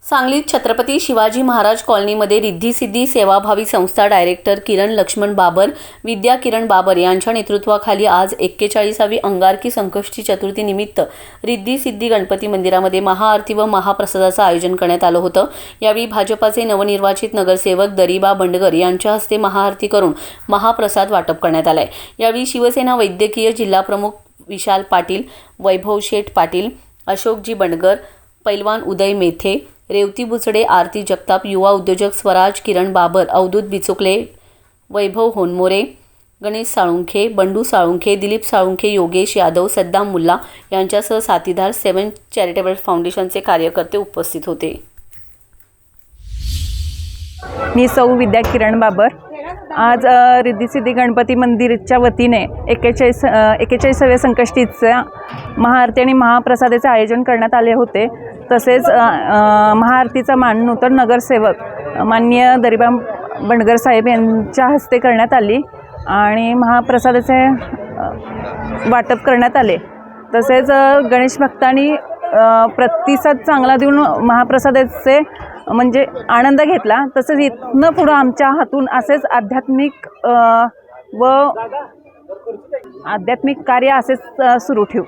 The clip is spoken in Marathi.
सांगलीत छत्रपती शिवाजी महाराज कॉलनीमध्ये रिद्धी सिद्धी सेवाभावी संस्था डायरेक्टर किरण लक्ष्मण बाबर, विद्या किरण बाबर यांच्या नेतृत्वाखाली आज 41वी अंगारकी संकष्टी चतुर्थी निमित्त रिद्धी सिद्धी गणपती मंदिरामध्ये महाआरती व महाप्रसादाचं आयोजन करण्यात आलं होतं। यावेळी भाजपाचे नवनिर्वाचित नगरसेवक दरीबा बंडगर यांच्या हस्ते महाआरती करून महाप्रसाद वाटप करण्यात आलाय। यावेळी शिवसेना वैद्यकीय जिल्हा प्रमुख विशाल पाटील, वैभव शेठ पाटील, अशोकजी बंडगर, पैलवान उदय मेथे, रेवती बुचडे, आरती जगताप, युवा उद्योजक स्वराज किरण बाबर, अवधूत बिचुकले, वैभव होनमोरे, गणेश साळुंखे, बंडू साळुंखे, दिलीप साळुंखे, योगेश यादव, सद्दाम मुल्ला यांच्यासह साथीदार 7 चॅरिटेबल फाउंडेशनचे कार्यकर्ते उपस्थित होते। मी सौ विद्या किरण बाबर आज रिद्धी सिद्धी गणपती मंदिरच्या वतीने 41व्या संकष्टीचा महाआरती आणि महाप्रसादाचे आयोजन करण्यात आले होते। तसेच महाआरतीचा मान नूतन नगरसेवक माननीय दरीबा बंडगर साहेब यांच्या हस्ते करण्यात आली आणि महाप्रसादाचे वाटप करण्यात आले। तसेच गणेश भक्तांनी प्रतिसाद चांगला देऊन महाप्रसादाचे म्हणजे आनंद घेतला। तसेच इथनं पुढं आमच्या हातून असेच आध्यात्मिक कार्य असेच सुरू ठेवू।